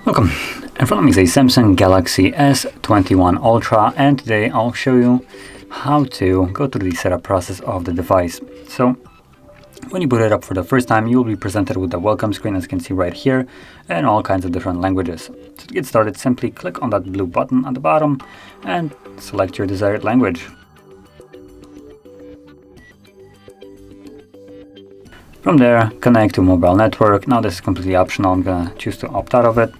Welcome. In front of me is a Samsung Galaxy S21 Ultra, and today I'll show you how to go through the setup process of the device. So when you boot it up for the first time, you'll be presented with the welcome screen, as you can see right here, and all kinds of different languages. So to get started, simply click on that blue button at the bottom and select your desired language. From there, connect to mobile network. Now this is completely optional. I'm gonna choose to opt out of it.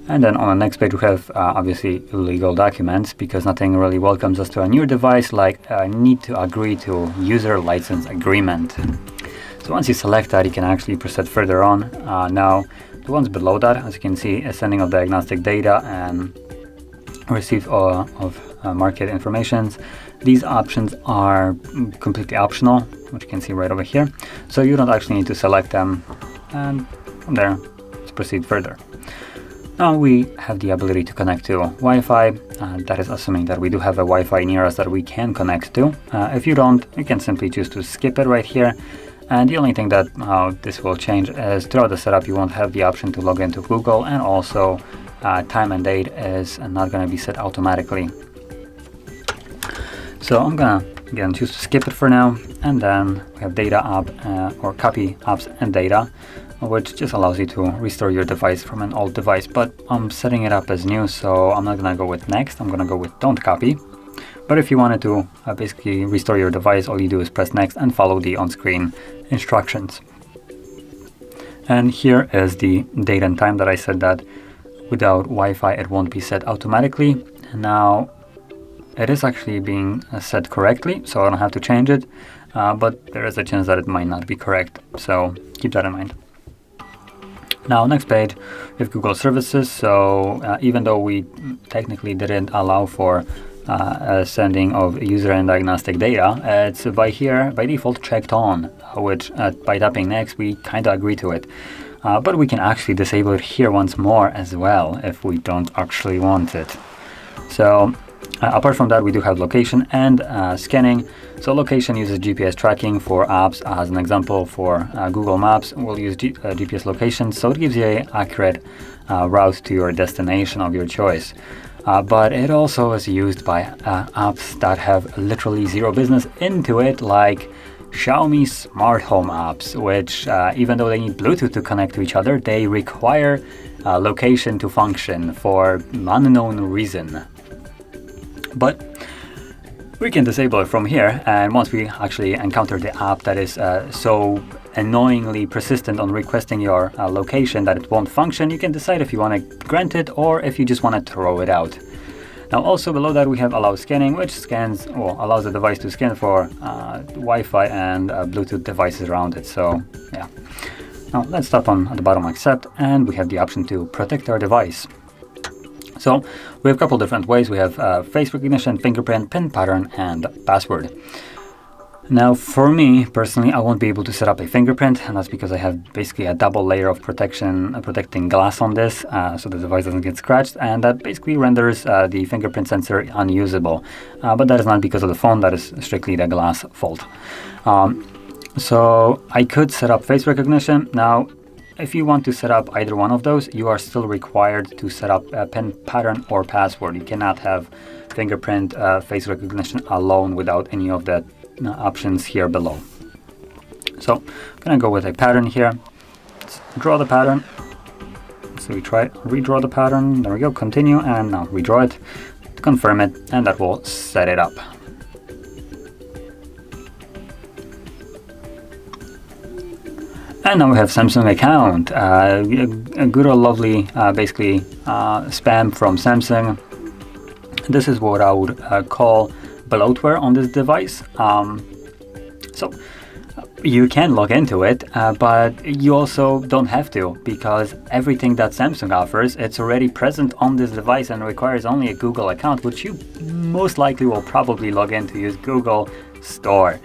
And then on the next page we have obviously legal documents, because nothing really welcomes us to a new device like need to agree to user license agreement. So once you select that, you can actually proceed further on. Now the ones below that, as you can see, is sending of diagnostic data and receipt of market information. These options are completely optional, which you can see right over here. So you don't actually need to select them, and from there, let's proceed further. Now we have the ability to connect to Wi-Fi. That is assuming that we do have a Wi-Fi near us that we can connect to. If you don't, you can simply choose to skip it right here. And the only thing that this will change is throughout the setup, you won't have the option to log into Google, and also time and date is not going to be set automatically. So I'm gonna again choose to skip it for now, and then we have data app or copy apps and data, which just allows you to restore your device from an old device. But I'm setting it up as new, so I'm not gonna go with next. I'm gonna go with don't copy. But if you wanted to basically restore your device, all you do is press next and follow the on-screen instructions. And here is the date and time that I said that without Wi-Fi it won't be set automatically. Now it is actually being set correctly, so I don't have to change it, but there is a chance that it might not be correct, so keep that in mind. Now next page, we have Google services. So even though we technically didn't allow for sending of user and diagnostic data, it's by default checked on, which by tapping next we kind of agree to it. But we can actually disable it here once more as well if we don't actually want it. So apart from that, we do have location and scanning. So location uses GPS tracking for apps. As an example, for Google Maps, we'll use GPS location, so it gives you an accurate route to your destination of your choice. But it also is used by apps that have literally zero business into it, like Xiaomi smart home apps, which even though they need Bluetooth to connect to each other, they require location to function for unknown reason. But we can disable it from here, and once we actually encounter the app that is so annoyingly persistent on requesting your location that it won't function, you can decide if you want to grant it or if you just want to throw it out. Now also below that we have allow scanning, which scans or allows the device to scan for Wi-Fi and Bluetooth devices around it. So yeah. Now let's tap on at the bottom accept, and we have the option to protect our device. So we have a couple different ways. We have face recognition, fingerprint, PIN pattern, and password. Now for me personally, I won't be able to set up a fingerprint, and that's because I have basically a double layer of protecting glass on this, so the device doesn't get scratched, and that basically renders the fingerprint sensor unusable. But that is not because of the phone, that is strictly the glass fault. So I could set up face recognition. Now if you want to set up either one of those, you are still required to set up a PIN pattern or password. You cannot have fingerprint face recognition alone without any of the options here below. So I'm gonna go with a pattern here. Let's draw the pattern. So we try redraw the pattern. There we go. Continue, and now redraw it, confirm it, and that will set it up. And now we have Samsung account, a good old lovely, basically spam from Samsung. This is what I would call bloatware on this device. So you can log into it, but you also don't have to, because everything that Samsung offers, it's already present on this device and requires only a Google account, which you most likely will probably log in to use Google Store.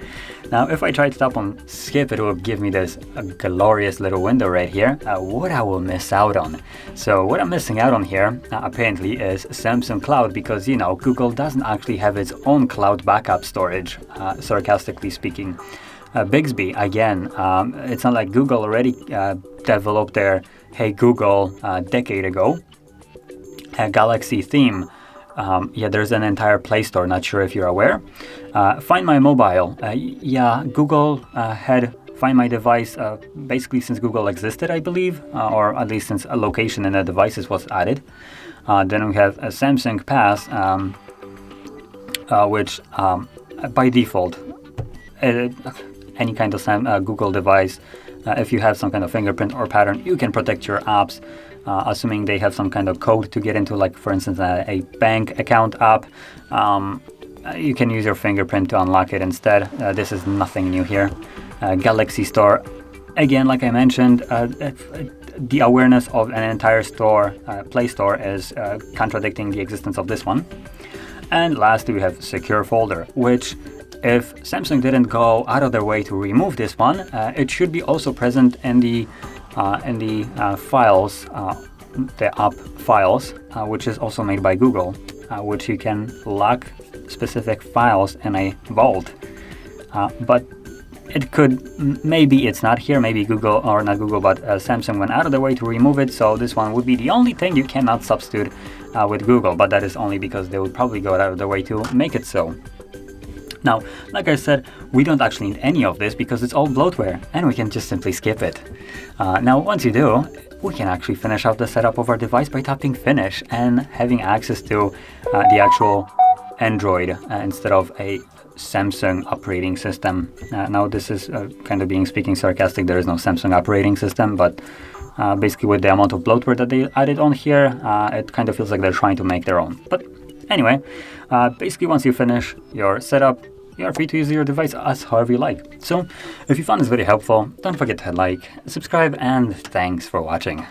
Now, if I try to tap on skip, it will give me this glorious little window right here, what I will miss out on. So what I'm missing out on here, apparently, is Samsung Cloud, because, you know, Google doesn't actually have its own cloud backup storage, sarcastically speaking. Bixby, again, it's not like Google already developed their Hey Google a decade ago. Galaxy theme. Yeah, there's an entire Play Store, not sure if you're aware. Find My Mobile. Yeah, Google had Find My Device basically since Google existed, I believe, or at least since a location in the devices was added. Then we have a Samsung Pass, which by default, any kind of Google device, if you have some kind of fingerprint or pattern, you can protect your apps, assuming they have some kind of code to get into, like for instance a bank account app. You can use your fingerprint to unlock it instead. This is nothing new here. Galaxy Store, again, like I mentioned, the awareness of an entire store, Play Store, is contradicting the existence of this one. And lastly, we have Secure Folder, which, if Samsung didn't go out of their way to remove this one, it should be also present in the files, the app files, which is also made by Google, which you can lock specific files in a vault. But it could, maybe it's not here, maybe Google, or not Google, but Samsung went out of their way to remove it, so this one would be the only thing you cannot substitute with Google, but that is only because they would probably go out of their way to make it so. Now, like I said, we don't actually need any of this because it's all bloatware, and we can just simply skip it. Now, once you do, we can actually finish up the setup of our device by tapping Finish and having access to the actual Android instead of a Samsung operating system. Now, this is kind of speaking sarcastic. There is no Samsung operating system, but basically with the amount of bloatware that they added on here, it kind of feels like they're trying to make their own. But anyway, basically once you finish your setup, you are free to use your device as however you like. So if you found this video helpful, don't forget to like, subscribe, and thanks for watching.